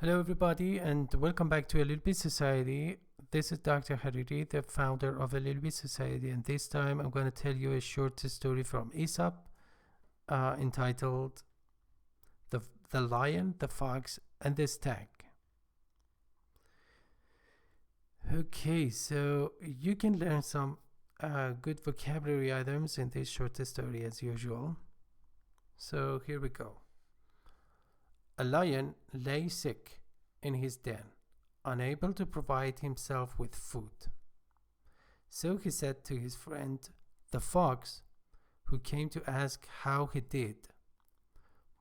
Hello, everybody, and welcome back to LELB Society. This is Dr. Hariri, the founder of LELB Society, and this time I'm going to tell you a short story from Aesop entitled the Lion, the Fox, and the Stag. Okay, so you can learn some good vocabulary items in this short story as usual. So here we go. A lion lay sick in his den, unable to provide himself with food. So he said to his friend, the fox, who came to ask how he did,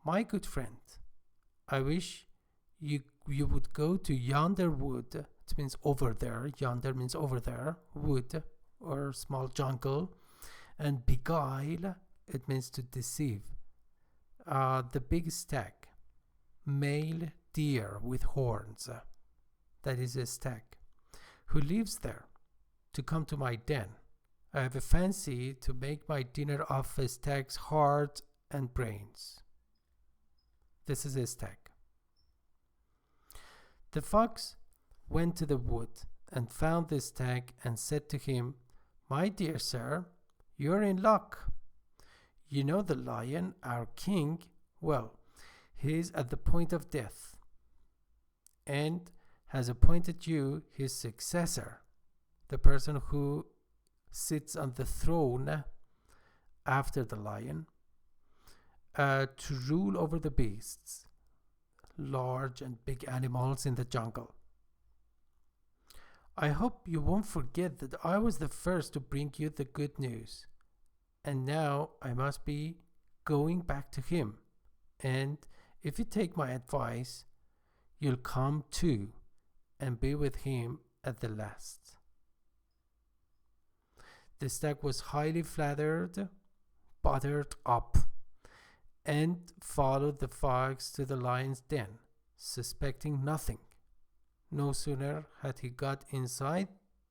"My good friend, I wish you would go to yonder wood." It means over there. Yonder means over there. Wood or small jungle. And beguile, it means to deceive. The big stag, male deer with horns, that is a stag, who lives there, to come to my den. I have a fancy to make my dinner off a stag's heart and brains. This is a stag. The fox went to the wood and found the stag and said to him, "My dear sir, you're in luck. You know the lion, our king, well, he is at the point of death and has appointed you his successor, the person who sits on the throne after the lion, to rule over the beasts, large and big animals in the jungle. I hope you won't forget that I was the first to bring you the good news, and now I must be going back to him, and if you take my advice, you'll come too and be with him at the last." The stag was highly flattered, buttered up, and followed the fox to the lion's den, suspecting nothing. No sooner had he got inside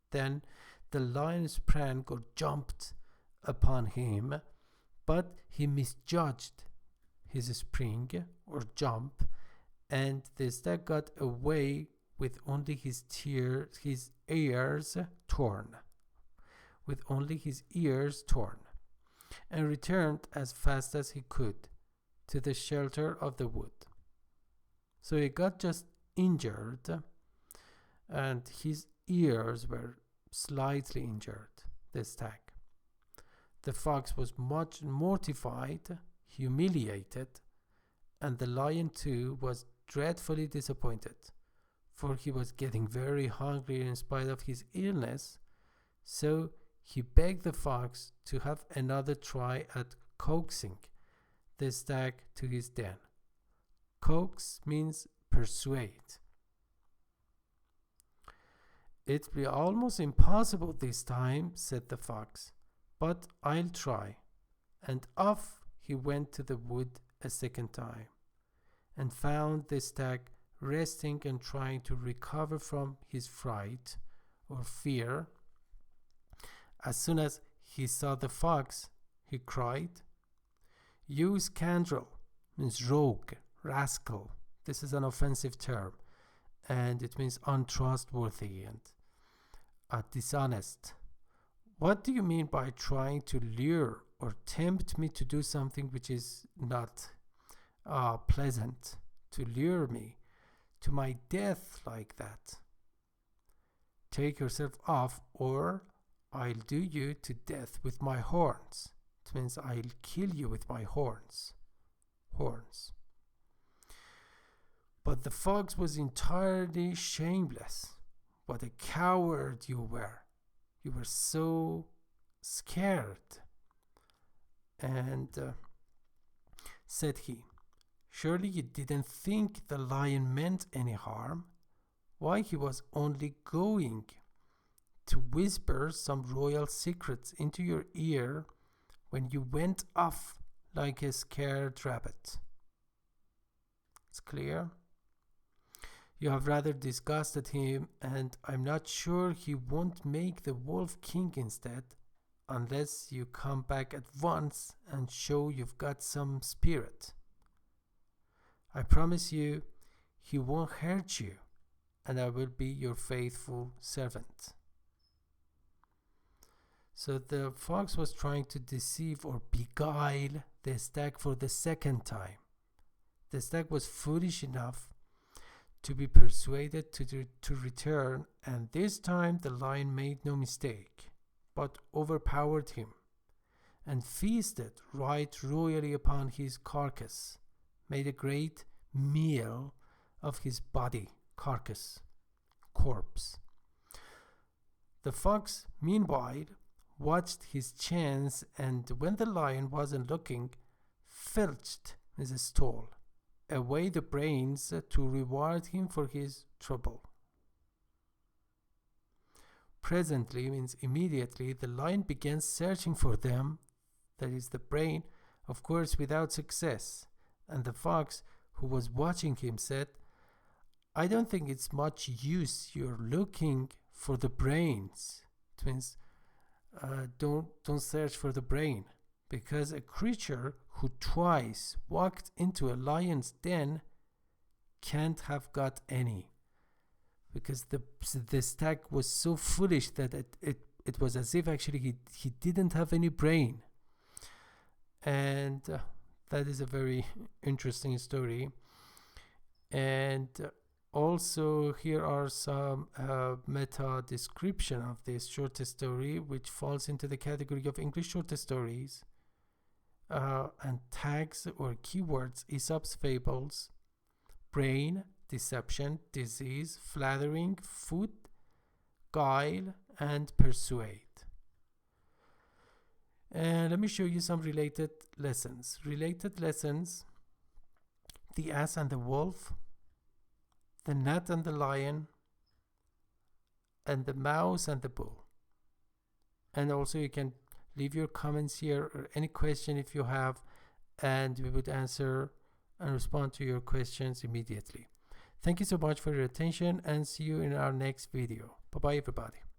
than the lion sprang or jumped upon him, but he misjudged his spring or jump, and the stag got away with only his ears torn, and returned as fast as he could to the shelter of the wood. So he got just injured, and his ears were slightly injured, the stag. The fox was much mortified, humiliated, and the lion too was dreadfully disappointed, for he was getting very hungry in spite of his illness. So he begged the fox to have another try at coaxing the stag to his den. Coax means persuade. "It'll be almost impossible this time," said the fox, "but I'll try." And off he went to the wood a second time, and found the stag resting and trying to recover from his fright or fear. As soon as he saw the fox, he cried, "You scoundrel," means rogue, rascal. This is an offensive term, and it means untrustworthy and dishonest. "What do you mean by trying to lure or tempt me to do something which is not pleasant, to lure me to my death like that? Take yourself off, or I'll do you to death with my horns." It means I'll kill you with my horns. But the fox was entirely shameless. "What a coward you were. You were so scared." And said he, "Surely you didn't think the lion meant any harm? Why, he was only going to whisper some royal secrets into your ear when you went off like a scared rabbit." It's clear? "You have rather disgusted him, and I'm not sure he won't make the wolf king instead, unless you come back at once and show you've got some spirit. I promise you he won't hurt you, and I will be your faithful servant. So the fox was trying to deceive or beguile the stag for the second time. The stag was foolish enough to be persuaded to return, and this time the lion made no mistake, but overpowered him and feasted right royally upon his carcass, made a great meal of his body, corpse. The fox, meanwhile, watched his chance, and when the lion wasn't looking, filched his stole away the brains to reward him for his trouble. Presently, means immediately, the lion began searching for them, that is the brain, of course without success, and the fox, who was watching him, said, I don't think it's much use you're looking for the brains. It means don't search for the brain, because a creature who twice walked into a lion's den can't have got any, because the stag was so foolish that it was as if actually he didn't have any brain. And that is a very interesting story. And also here are some meta description of this short story, which falls into the category of English short stories, and tags or keywords: Aesop's Fables, brain, deception, disease, flattering, food, guile, and persuade. And let me show you some related lessons. The ass and the wolf, the gnat and the lion, and the mouse and the bull. And also you can leave your comments here or any question if you have, and we would answer and respond to your questions immediately. Thank you so much for your attention, and see you in our next video. Bye bye everybody.